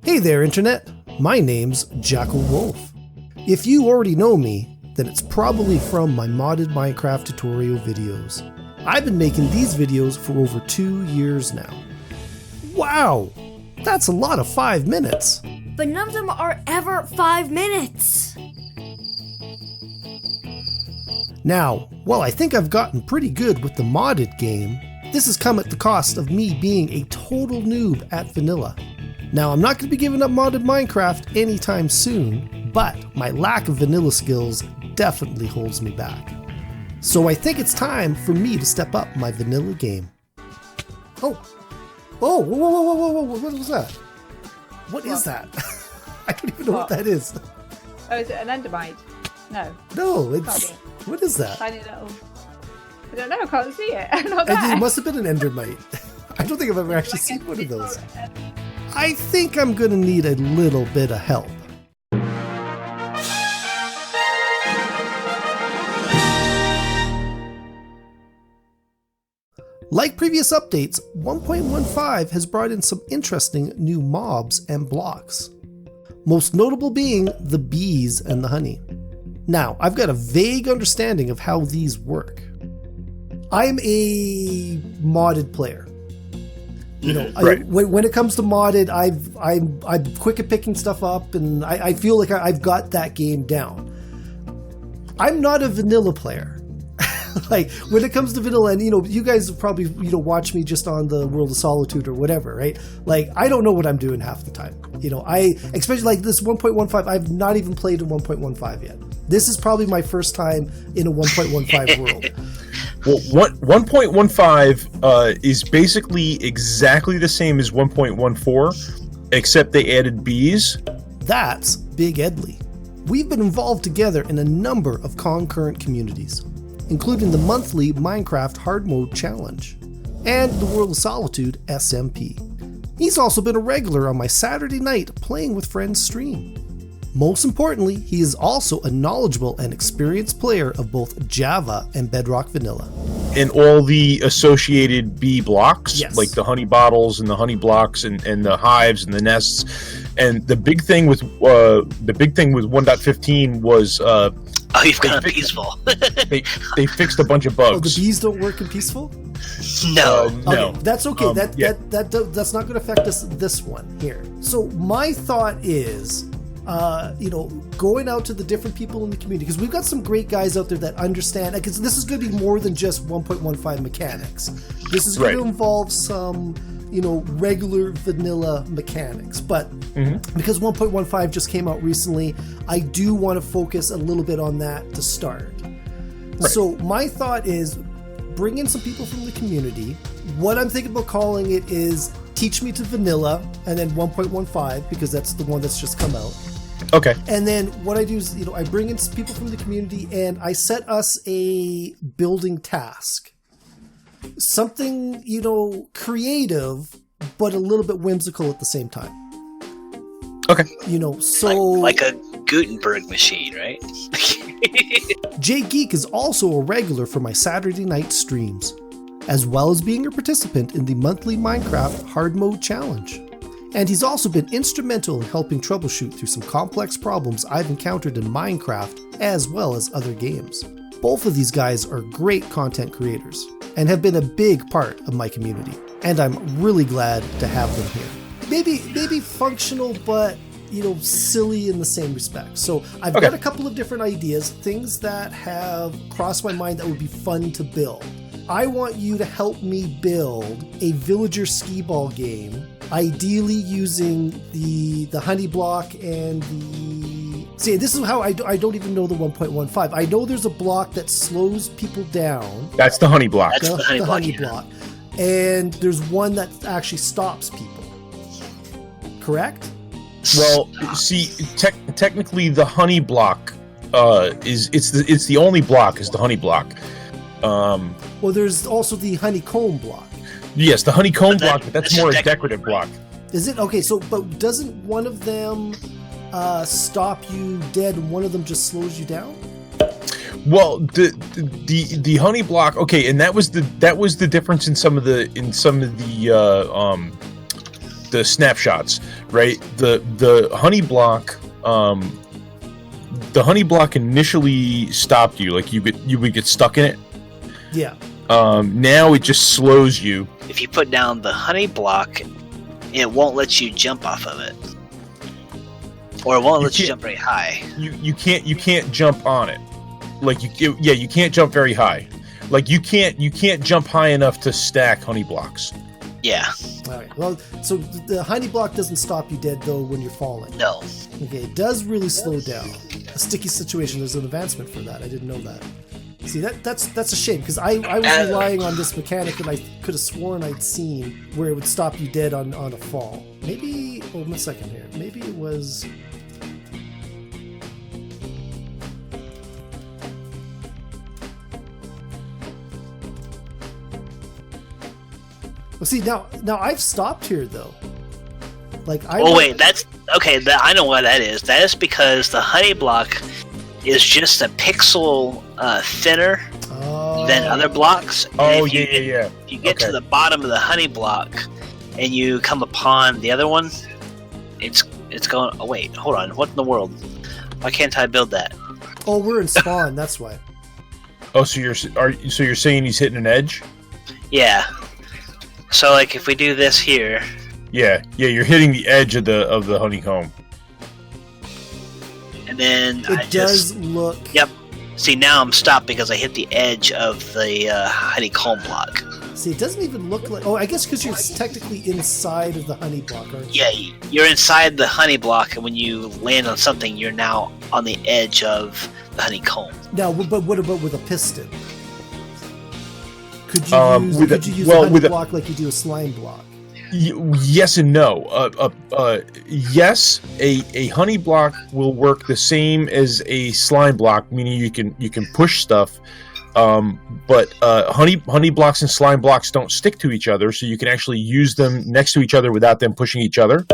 Hey there, Internet. My name's JackleWolf. If you already know me, then it's probably from my modded Minecraft tutorial videos. I've been making these videos for over 2 years now. Wow! That's a lot of 5 minutes. But none of them are ever 5 minutes. Now, while I think I've gotten pretty good with the modded game, this has come at the cost of me being a total noob at vanilla. Now, I'm not going to be giving up modded Minecraft anytime soon, but my lack of vanilla skills definitely holds me back. So I think it's time for me to step up my vanilla game. Oh, whoa, what was that? What is that? I don't even know what that is. Oh, is it an endermite? No. No, it's... What is that? Tiny little... I don't know, I can't see it. I'm not there. It must have been an endermite. I don't think I've ever actually seen one of those. I think I'm gonna need a little bit of help. Like previous updates, 1.15 has brought in some interesting new mobs and blocks. Most notable being the bees and the honey. Now, I've got a vague understanding of how these work. I'm a modded player. You know, right. When it comes to modded, I'm quick at picking stuff up, and I feel like I've got that game down. I'm not a vanilla player. Like, when it comes to vanilla, and you guys probably watch me just on the World of Solitude or whatever, right? Like, I don't know what I'm doing half the time. Especially like this 1.15, I've not even played in 1.15 yet. This is probably my first time in a 1.15 world. Well, 1.15 is basically exactly the same as 1.14, except they added bees. That's BigEdley. We've been involved together in a number of concurrent communities, including the monthly Minecraft Hard Mode Challenge and the World of Solitude SMP. He's also been a regular on my Saturday night Playing with Friends stream. Most importantly, he is also a knowledgeable and experienced player of both Java and Bedrock Vanilla. And all the associated bee blocks, yes, like the honey bottles and the honey blocks and the hives and the nests. And the big thing with 1.15 was you've got peaceful. they fixed a bunch of bugs. Oh, the bees don't work in peaceful? No. No. Okay, that's okay. That's not going to affect us this one here. So my thought is, going out to the different people in the community, because we've got some great guys out there that understand, because this is going to be more than just 1.15 mechanics. This is going to involve some, regular vanilla mechanics. But because 1.15 just came out recently, I do want to focus a little bit on that to start. Right. So my thought is bring in some people from the community. What I'm thinking about calling it is Teach Me to Vanilla, and then 1.15, because that's the one that's just come out. Okay. And then what I do is, I bring in some people from the community and I set us a building task. Something, creative, but a little bit whimsical at the same time. Okay. So... Like a Gutenberg machine, right? JGeek is also a regular for my Saturday night streams, as well as being a participant in the monthly Minecraft Hard Mode Challenge. And he's also been instrumental in helping troubleshoot through some complex problems I've encountered in Minecraft, as well as other games. Both of these guys are great content creators, and have been a big part of my community, and I'm really glad to have them here. Maybe functional, but silly in the same respect. So I've got a couple of different ideas, things that have crossed my mind that would be fun to build. I want you to help me build a villager skee-ball game, ideally using the honey block and the... See, this is how I don't even know the 1.15. I know there's a block that slows people down. That's the honey block. That's the honey block. And there's one that actually stops people. Correct? Well, see, technically the honey block it's the only block is the honey block. Well, there's also the honeycomb block. Yes, the honeycomb block, but that's more a decorative block. Is it? Okay, so, but doesn't one of them stop you dead and one of them just slows you down? Well, the honey block, okay, and that was the difference in some of the the snapshots, right? The honey block, initially stopped you, like you would get stuck in it. Yeah. Now it just slows you. If you put down the honey block, it won't let you jump off of it, or it won't let you jump very high. You can't jump on it. Like you can't jump very high. Like you can't jump high enough to stack honey blocks. Yeah. All right. Well, so the honey block doesn't stop you dead though when you're falling. No. Okay, it does really slow down. A sticky situation. There's an advancement for that. I didn't know that. See, that's a shame because I was relying on this mechanic that I could have sworn I'd seen where it would stop you dead on a fall. Maybe. Hold on a second here. Maybe it was. Well, see now I've stopped here though. Like wait, that's okay. I know why that is. That is because the honey block is just a pixel thinner than other blocks. Oh, yeah. If you get to the bottom of the honey block and you come upon the other one, it's going. Oh wait, hold on. What in the world? Why can't I build that? Oh, we're in spawn. That's why. Oh, so you're saying he's hitting an edge? Yeah. So like if we do this here. Yeah, you're hitting the edge of the honeycomb. And then it does look. Yep. See, now I'm stopped because I hit the edge of the honeycomb block. See, it doesn't even look like. Oh, I guess because you're technically inside of the honey block, aren't you? Yeah, you're inside the honey block, and when you land on something, you're now on the edge of the honeycomb. Now, but what about with a piston? Could you use a honey block like you do a slime block? Yes and no. Yes, a honey block will work the same as a slime block, meaning you can push stuff. But honey blocks and slime blocks don't stick to each other, so you can actually use them next to each other without them pushing each other.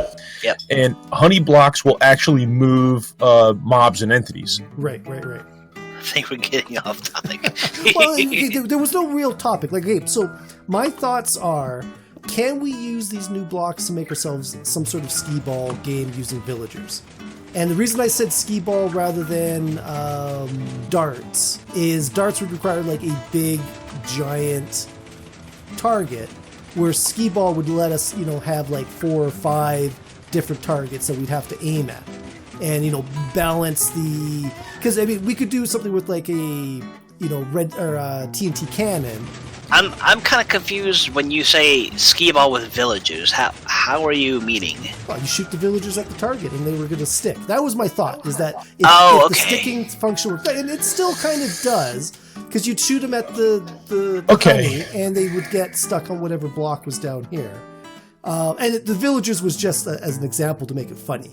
Yep. And honey blocks will actually move mobs and entities. Right. I think we're getting off topic. Well, there was no real topic. Like, okay, so my thoughts are. Can we use these new blocks to make ourselves some sort of skee-ball game using villagers? And the reason I said skee-ball rather than darts is darts would require like a big, giant target, where skee-ball would let us, have like 4 or 5 different targets that we'd have to aim at, and balance the. Because I mean, we could do something with like a red or TNT cannon. I'm kind of confused when you say skee-ball with villagers. How are you meaning? Well, you shoot the villagers at the target, and they were going to stick. That was my thought. Is that if the sticking function worked, and it still kind of does, because you'd shoot them at the honey, and they would get stuck on whatever block was down here. And the villagers was just as an example to make it funny.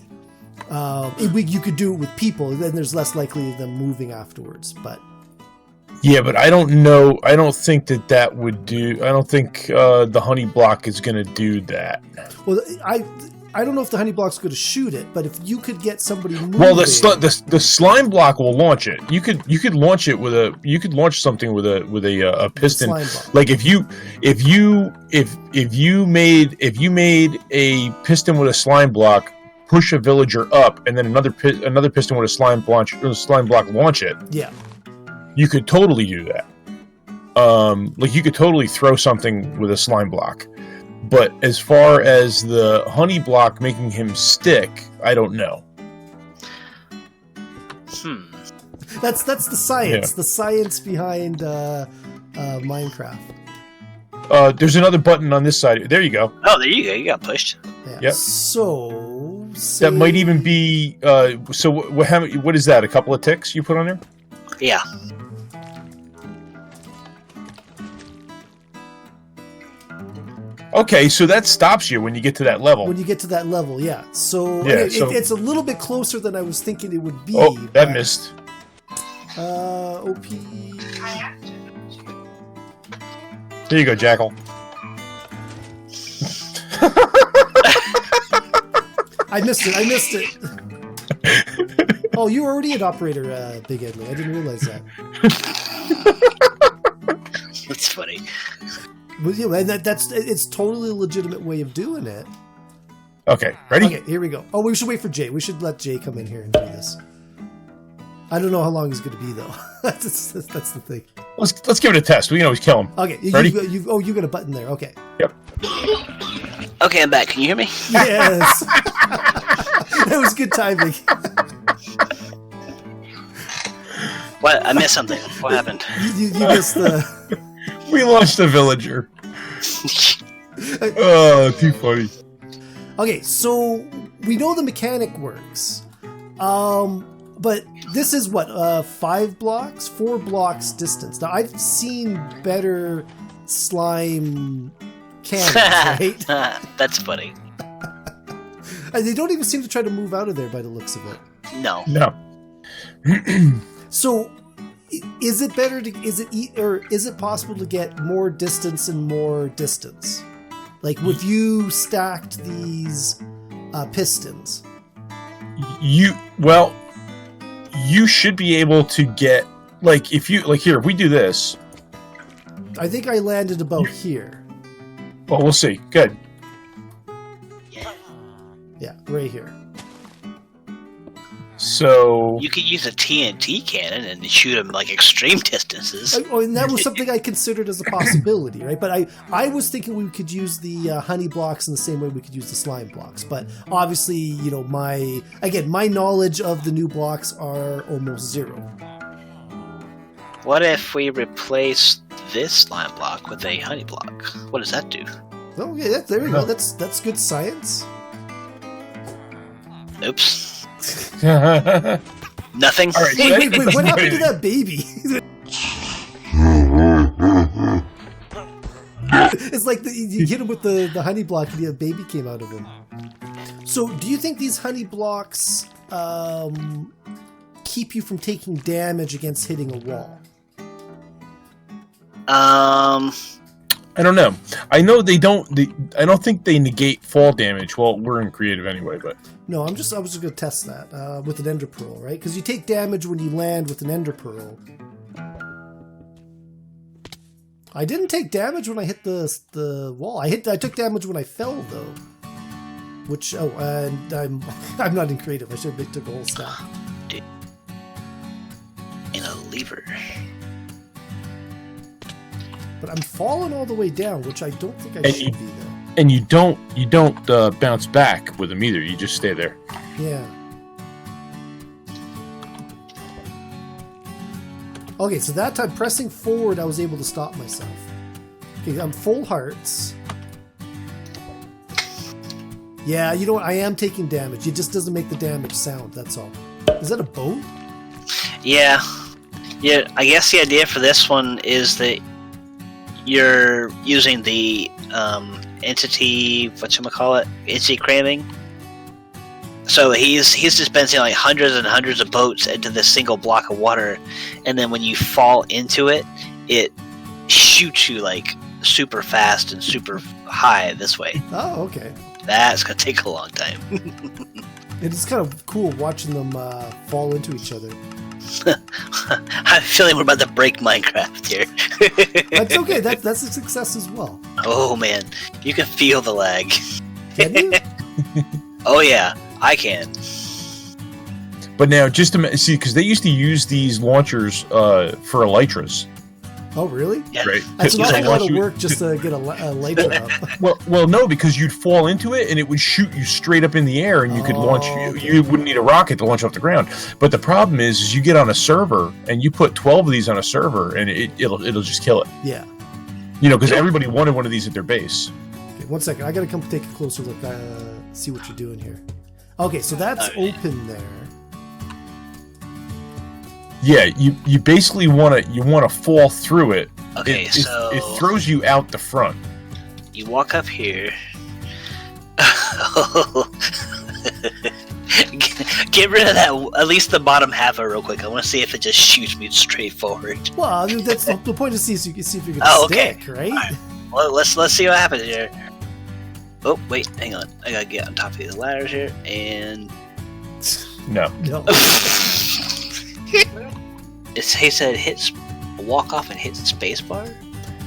You could do it with people, and then there's less likely of them moving afterwards. But. Yeah, but I don't know. I don't think that would do. I don't think the honey block is going to do that. Well, I don't know if the honey block's going to shoot it, but if you could get somebody moving. Well, the slime block will launch it. You could launch it with a. You could launch something with a piston. Like if you made a piston with a slime block, push a villager up, and then another piston with a slime block launch it. Yeah. You could totally do that. Like you could totally throw something with a slime block. But as far as the honey block making him stick, I don't know. That's the science. Yeah. The science behind Minecraft. There's another button on this side. There you go. Oh, there you go. You got pushed. Yeah. Yep. So that might even be. So what is that? A couple of ticks you put on there? Yeah. Okay, so that stops you when you get to that level. When you get to that level, yeah. So, it's a little bit closer than I was thinking it would be. Oh, that missed. OP. There you go, Jackal. I missed it. Oh, you were already an operator, BigEdley. I didn't realize that. That's funny. Well, yeah, and it's totally a legitimate way of doing it. Okay, ready? Okay, here we go. Oh, we should wait for Jay. We should let Jay come in here and do this. I don't know how long he's going to be, though. that's the thing. Let's give it a test. We can always kill him. Okay, ready? You got a button there. Okay. Yep. Okay, I'm back. Can you hear me? Yes. That was good timing. What? I missed something. What happened? You missed the... We launched a villager. Oh, too funny. Okay, so we know the mechanic works. But this is what, 4 blocks distance. Now, I've seen better slime cannons, right? That's funny. And they don't even seem to try to move out of there by the looks of it. No. So, is it better to, is it possible to get more distance and more distance? Like, if you stacked these pistons? You should be able to get, like, if we do this. I think I landed about here. Well, we'll see. Good. Yeah, right here. So you could use a TNT cannon and shoot them like extreme distances. And that was something I considered as a possibility, right? But I was thinking we could use the honey blocks in the same way we could use the slime blocks. But obviously, you know, my knowledge of the new blocks are almost zero. What if we replace this slime block with a honey block? What does that do? Oh yeah, there you go. That's good science. Oops. Nothing. All right, wait, what happened to that baby? It's like you hit him with the honey block and the baby came out of him. So do you think these honey blocks keep you from taking damage against hitting a wall? I don't know. I know they don't. I don't think they negate fall damage. Well, we're in creative anyway, but no. I was just going to test that with an ender pearl, right? Because you take damage when you land with an ender pearl. I didn't take damage when I hit the wall. I took damage when I fell though. Which and I'm not in creative. I should have took a whole stack. In a lever. But I'm falling all the way down, which I don't think I should be though. And you don't bounce back with them either. You just stay there. Yeah. Okay, so that time pressing forward, I was able to stop myself. Okay, I'm full hearts. Yeah, you know what? I am taking damage. It just doesn't make the damage sound. That's all. Is that a boat? Yeah. I guess the idea for this one is that you're using the entity, entity cramming. So he's dispensing like hundreds and hundreds of boats into this single block of water, and then when you fall into it, it shoots you like super fast and super high this way. Oh, okay. That's gonna take a long time. It's kind of cool watching them fall into each other. I'm feeling we're about to break Minecraft here. That's okay. That's a success as well. Oh man, you can feel the lag. Can you? Oh yeah, I can. But now, just to see, because they used to use these launchers for elytras. Oh, really? Yeah. Right. That's an awful lot of work just to get a lighter up. Well, no, because you'd fall into it and it would shoot you straight up in the air, and you could launch. Okay. You wouldn't need a rocket to launch off the ground. But the problem is you get on a server and you put 12 of these on a server, and it'll just kill it. Yeah. You know, because everybody wanted one of these at their base. Okay, 1 second. I gotta come take a closer look. See what you're doing here. Okay, so that's open there. Yeah, you basically want to fall through it. Okay, so it throws you out the front. You walk up here. Get rid of that, at least the bottom half of it real quick. I want to see if it just shoots me straight forward. Well, I mean, that's the point to see if you're gonna stick, right? All right. Well, let's see what happens here. Oh wait, hang on. I gotta get on top of these ladders here, and No. he said walk off and hit spacebar.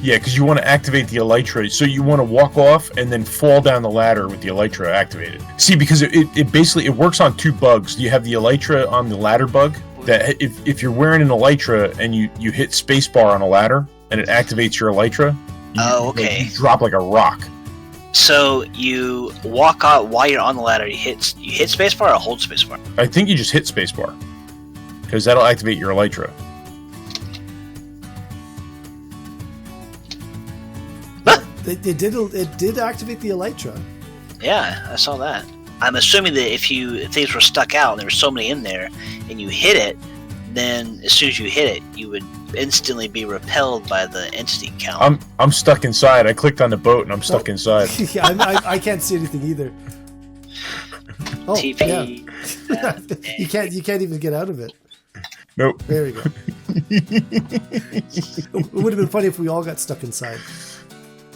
Yeah, because you want to activate the elytra. So you want to walk off and then fall down the ladder with the elytra activated. See, because it basically it works on 2 bugs. You have the elytra on the ladder bug. That if you're wearing an elytra and you hit spacebar on a ladder and it activates your elytra, you drop like a rock. So you walk out while you're on the ladder. You hit spacebar or hold spacebar? I think you just hit spacebar because that'll activate your elytra. It did activate the elytra. Yeah, I saw that. I'm assuming that if things were stuck out and there were so many in there, and you hit it, then as soon as you hit it, you would instantly be repelled by the entity count. I'm stuck inside. I clicked on the boat and I'm stuck inside. Yeah, I can't see anything either. Oh, TP. Yeah. You can't even get out of it. Nope. There we go. It would have been funny if we all got stuck inside.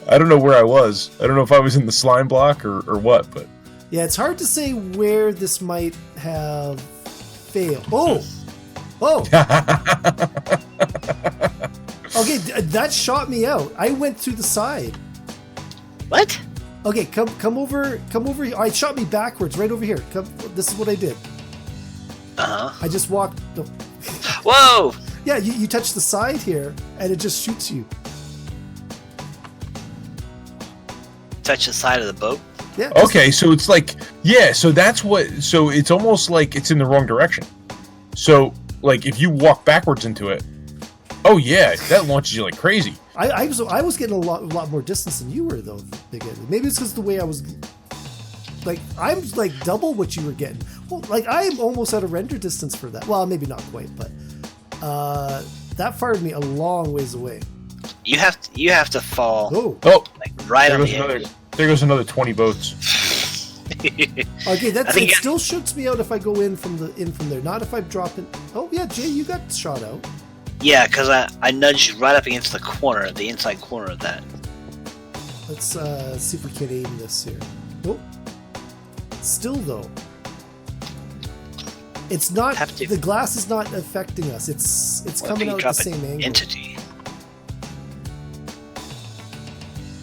I don't know where I was. I don't know if I was in the slime block or what, but yeah, it's hard to say where this might have failed. Oh. Okay, that shot me out. I went through the side. What? Okay, come over here. Oh, it shot me backwards, right over here. This is what I did. I just walked. Whoa! Yeah, you touch the side here, and it just shoots you. Touch the side of the boat? Yeah. Okay, so it's like, yeah, so it's almost like it's in the wrong direction. So, like, if you walk backwards into it, oh yeah, that launches you like crazy. I was getting a lot more distance than you were, though, BigEdley. Maybe it's because the way I was, like, I'm like double what you were getting. Well, like, I'm almost out of render distance for that. Well, maybe not quite, but that fired me a long ways away. You have to fall. Oh, like right on the edge. There goes another 20 boats. Okay, it still shoots me out if I go in from there, not if I drop in. Oh yeah, Jay, you got shot out. Yeah, because I nudged you right up against the corner, the inside corner of that. Let's see if we can aim this here. Oh, still though, it's not. The glass is not affecting us. It's coming out at the same angle. Entity.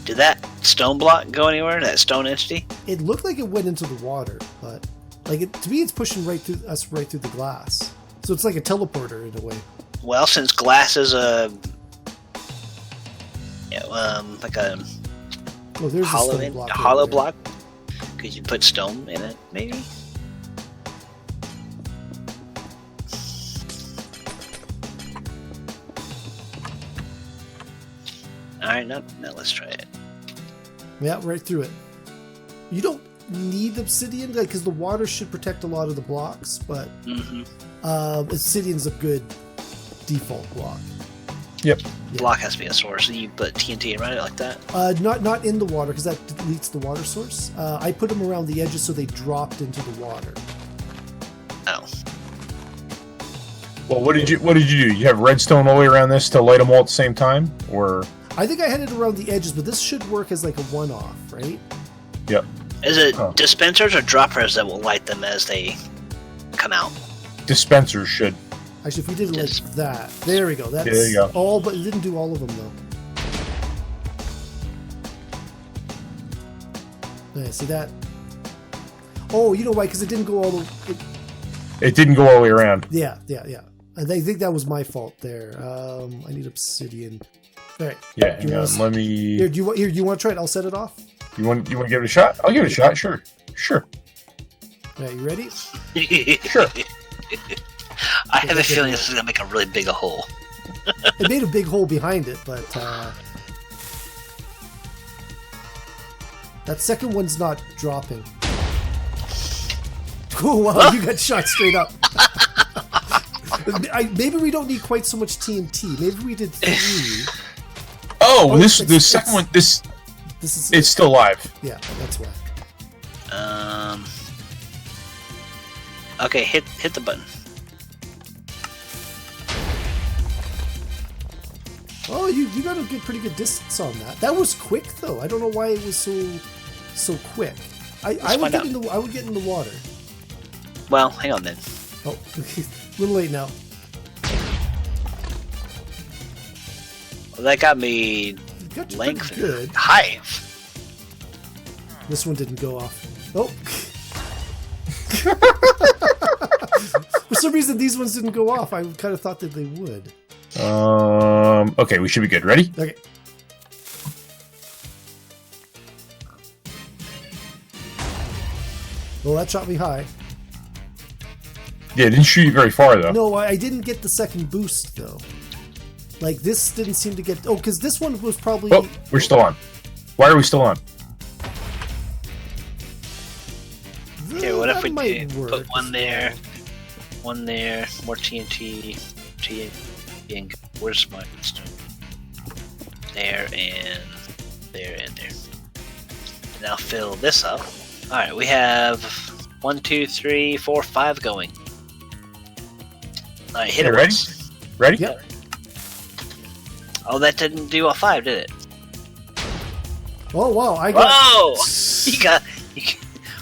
Did that stone block go anywhere? That stone entity? It looked like it went into the water, but to me, it's pushing right through the glass. So it's like a teleporter in a way. Well, since glass is like a there's hollow block, could you put stone in it? Maybe. All right, now let's try it. Yeah, right through it. You don't need obsidian because the water should protect a lot of the blocks, but obsidian's a good default block. Yep. Block has to be a source. So you put TNT around it like that? Not in the water because that deletes the water source. I put them around the edges so they dropped into the water. Oh. Well, what did you do? You have redstone all the way around this to light them all at the same time, or? I think I had it around the edges, but this should work as like a one-off, right? Yep. Is it dispensers or droppers that will light them as they come out? Dispensers should. Actually, if we did it like that, there we go. That's there you go. All, but it didn't do all of them though. Yeah, see that? Oh, you know why? Because it didn't go all the. It didn't go all the way around. Yeah. I think that was my fault there. I need obsidian. All right. Yeah, hang on. Let me. Here, you want to try it? I'll set it off. You want to give it a shot? I'll give it a shot. Sure. All right, you ready? Sure. I have a feeling this is gonna make a really big hole. It made a big hole behind it, but that second one's not dropping. Oh wow, you got shot straight up. Maybe we don't need quite so much TNT. Maybe we did 3. The second one. This is. It's still alive. Yeah, that's why. Okay, hit the button. Oh, you got a pretty good distance on that. That was quick though. I don't know why it was so quick. I would get in the water. Well, hang on then. Oh, a little late now. Well, that got me got you length, pretty good. height. This one didn't go off. Oh. For some reason, these ones didn't go off. I kind of thought that they would. Okay, we should be good. Ready? Okay. Well, that shot me high. Yeah, it didn't shoot you very far, though. No, I didn't get the second boost, though. Like, this didn't seem to get... Oh, because this one was probably... Oh, we're still on. Why are we still on? Okay, what if we might do work. put one there, more TNT, and where's my there and there and there. Now fill this up. All right, we have 1, 2, 3, 4, 5 going. All right, hit it. Ready? once. Ready? Yep. Oh, that didn't do a 5, did it? Oh, wow. I got... Whoa! You got.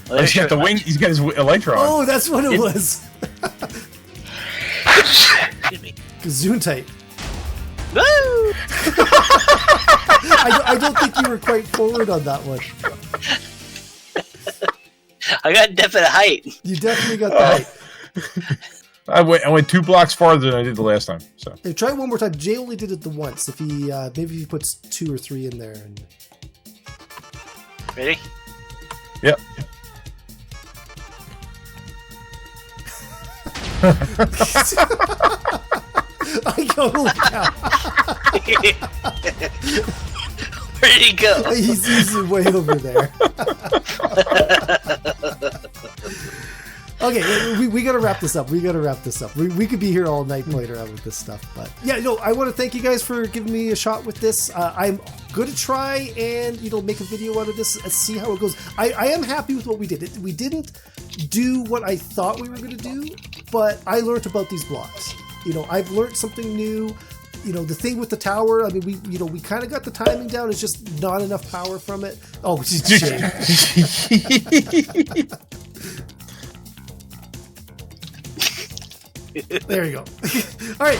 Well, He's got the wing. He's got his elytra on. Oh, that's what it was. Excuse me. Gesundheit. Woo! I don't think you were quite forward on that one. I got definite height. You definitely got the height. I went 2 blocks farther than I did the last time. So Hey, try it one more time. Jay only did it the once. If he maybe he puts 2 or 3 in there. And... Ready? yep. I go, holy cow. Where did he go? He's way over there. Okay, we gotta wrap this up. We could be here all night playing around with this stuff. But yeah, I want to thank you guys for giving me a shot with this. I'm gonna try and make a video out of this and see how it goes. I am happy with what we did. We didn't do what I thought we were gonna do, but I learned about these blocks. I've learned something new. The thing with the tower, I mean, we kind of got the timing down. It's just not enough power from it. Oh, shit. There you go. All right.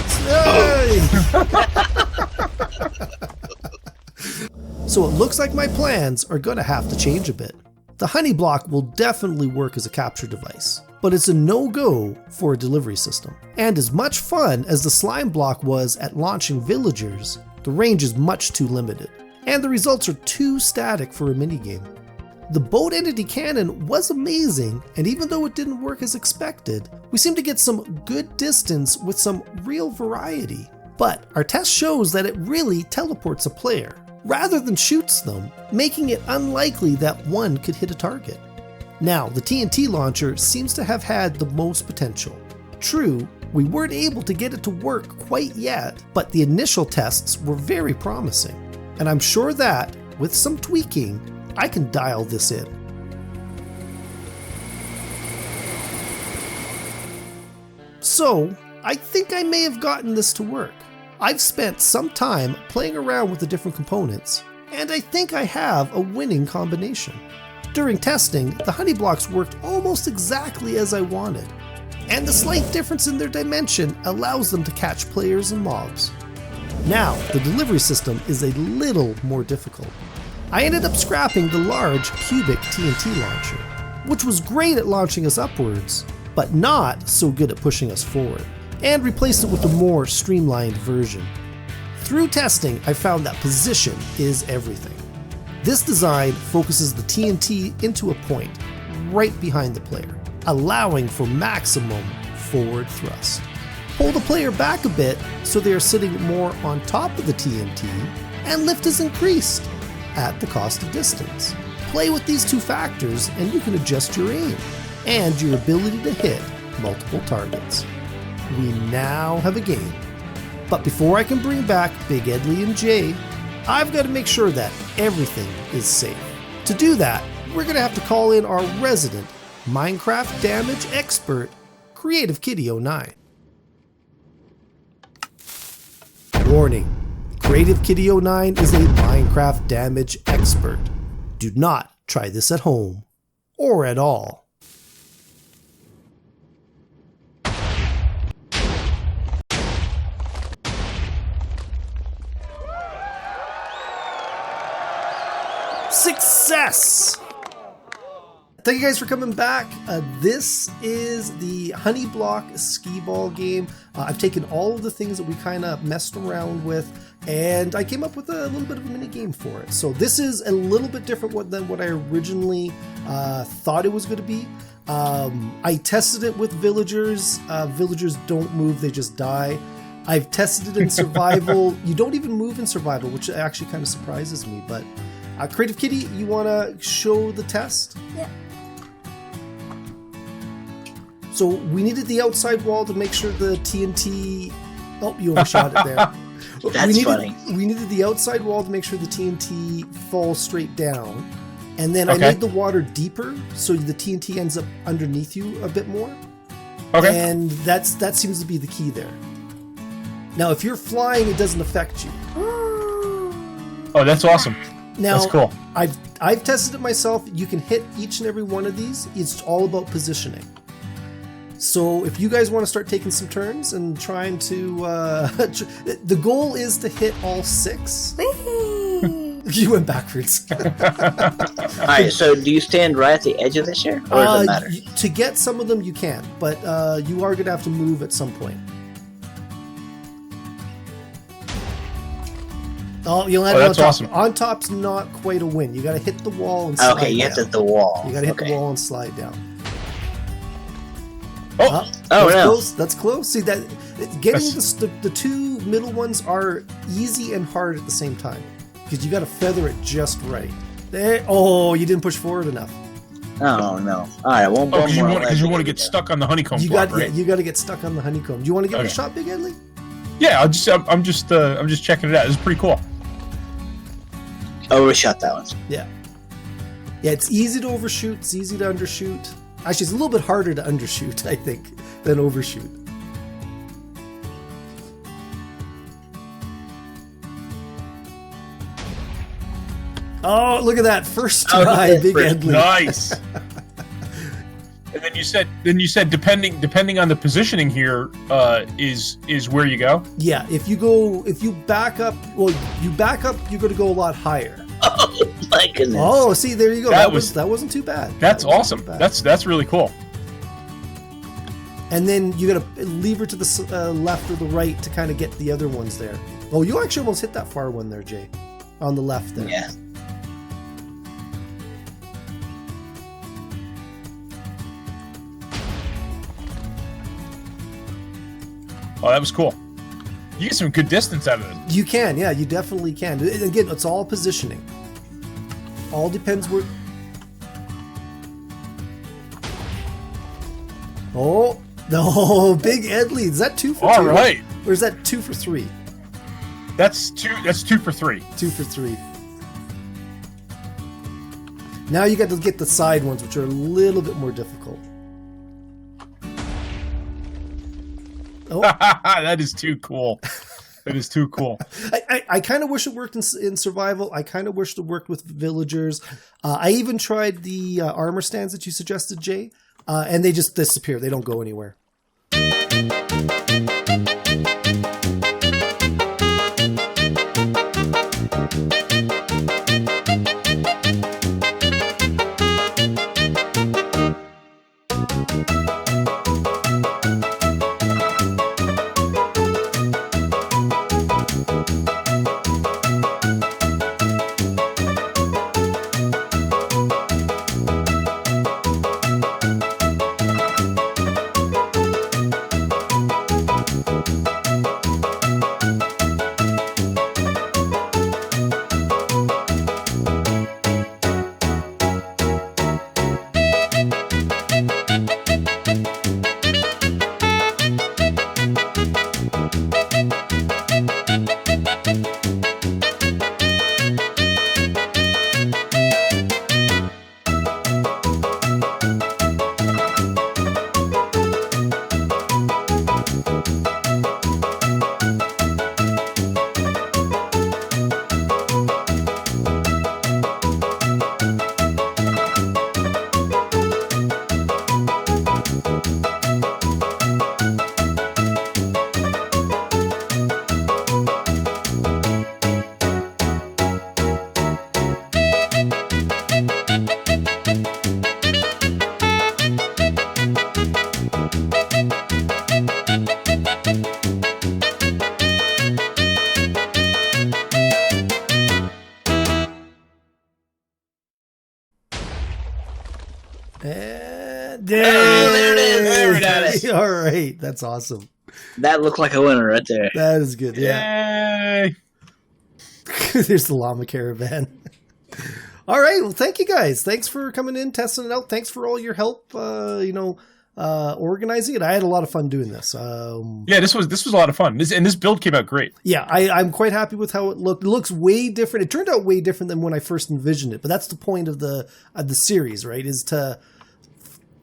So it looks like my plans are going to have to change a bit. The honey block will definitely work as a capture device, but it's a no-go for a delivery system. And as much fun as the slime block was at launching villagers, the range is much too limited, and the results are too static for a minigame. The boat entity cannon was amazing, and even though it didn't work as expected, we seem to get some good distance with some real variety. But our test shows that it really teleports a player, rather than shoots them, making it unlikely that one could hit a target. Now, the TNT launcher seems to have had the most potential. True, we weren't able to get it to work quite yet, but the initial tests were very promising. And I'm sure that, with some tweaking, I can dial this in. So, I think I may have gotten this to work. I've spent some time playing around with the different components, and I think I have a winning combination. During testing, the honey blocks worked almost exactly as I wanted, and the slight difference in their dimension allows them to catch players and mobs. Now, the delivery system is a little more difficult. I ended up scrapping the large cubic TNT launcher, which was great at launching us upwards, but not so good at pushing us forward, and replaced it with a more streamlined version. Through testing, I found that position is everything. This design focuses the TNT into a point right behind the player, allowing for maximum forward thrust. Pull the player back a bit so they are sitting more on top of the TNT, and lift is increased at the cost of distance. Play with these two factors and you can adjust your aim and your ability to hit multiple targets. We now have a game. But before I can bring back BigEdley and Jay, I've got to make sure that everything is safe. To do that, we're going to have to call in our resident Minecraft damage expert, Creative Kitty 09. Warning. Creative Kitty 09 is a Minecraft damage expert. Do not try this at home, or at all. Success! Thank you guys for coming back. This is the Honey Block Skeeball game. I've taken all of the things that we kind of messed around with, and I came up with a little bit of a mini game for it. So this is a little bit different than what I originally thought it was going to be. I tested it with villagers. Villagers don't move, they just die. I've tested it in survival. You don't even move in survival, which actually kind of surprises me. But Creative Kitty, you want to show the test? Yeah. So we needed the outside wall to make sure the TNT... Oh, you overshot it there. That's funny. We needed the outside wall to make sure the TNT falls straight down. And then Okay. I made the water deeper so the TNT ends up underneath you a bit more. Okay. And that seems to be the key there. Now, if you're flying, it doesn't affect you. Oh, that's awesome. Now, That's cool. I've tested it myself. You can hit each and every one of these. It's all about positioning. So if you guys want to start taking some turns and trying to... the goal is to hit all 6. You went backwards. Alright, so do you stand right at the edge of this here? Or does it matter? To get some of them, you can. But you are going to have to move at some point. Oh, you'll land on that's top. awesome. On top's not quite a win. You got to hit the wall and slide Okay, you have to down. hit the wall. You got to hit Okay. the wall and slide down. Oh, Oh, that's no. close. That's close. See that getting the two middle ones are easy and hard at the same time because you got to feather it just right. There. Oh, you didn't push forward enough. Oh, no. Alright, one more. because you want to get stuck on the honeycomb You block, got right? you got to get stuck on the honeycomb. Do you want to give it a Okay. shot, BigEdley? Yeah, I'm just checking it out. This is pretty cool. Overshot that one. Yeah. Yeah, it's easy to overshoot. It's easy to undershoot. Actually, it's a little bit harder to undershoot, I think, than overshoot. Oh, look at that first Oh, try, that's Big pretty Edley. Nice. And then you said depending on the positioning here is where you go. Yeah, if you back up, you're going to go a lot higher. Oh, my goodness. Oh, see, there you go. That That wasn't too bad. That's That wasn't awesome. too bad. That's really cool. And then you got to lever to the left or the right to kind of get the other ones there. Oh, you actually almost hit that far one there, Jay, on the left there. Yeah. Oh, that was cool. You get some good distance out of it. You can, yeah, you definitely can. And again, it's all positioning. All depends where... Oh, no, Big Edley. Is that 2 for 2? All right. Or is that 2 for 3? That's 2 for 3. 2 for 3. Now you got to get the side ones, which are a little bit more difficult. Oh, That is too cool. That is too cool. I kind of wish it worked in survival. I kind of wish it worked with villagers. I even tried the armor stands that you suggested, Jay, and they just disappear. They don't go anywhere. And there it is. We got it. All right, that's awesome. That looked like a winner right there. That is good. Yeah. Yay! There's the llama caravan. All right. Well, thank you guys. Thanks for coming in, testing it out. Thanks for all your help. Organizing it. I had a lot of fun doing this. Yeah, this was a lot of fun. This build came out great. Yeah, I'm quite happy with how it looked. It looks way different. It turned out way different than when I first envisioned it. But that's the point of the series, right? Is to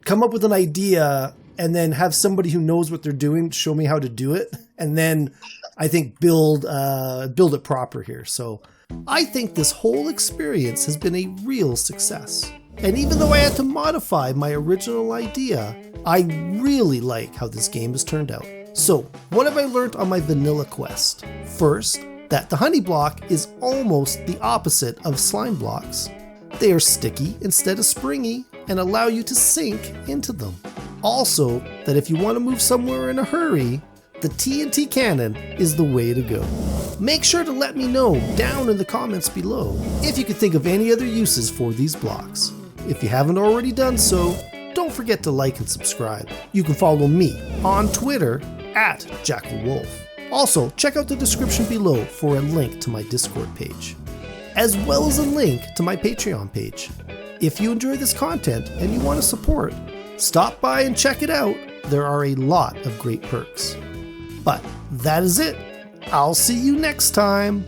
come up with an idea and then have somebody who knows what they're doing show me how to do it, and then I think build it proper here. So I think this whole experience has been a real success. And even though I had to modify my original idea, I really like how this game has turned out. So, what have I learned on my vanilla quest? First, that the honey block is almost the opposite of slime blocks. They are sticky instead of springy and allow you to sink into them. Also, that if you want to move somewhere in a hurry, the TNT cannon is the way to go. Make sure to let me know down in the comments below if you can think of any other uses for these blocks. If you haven't already done so, don't forget to like and subscribe. You can follow me on Twitter at JackleWolf. Also, check out the description below for a link to my Discord page, as well as a link to my Patreon page. If you enjoy this content and you want to support, stop by and check it out. There are a lot of great perks. But that is it. I'll see you next time.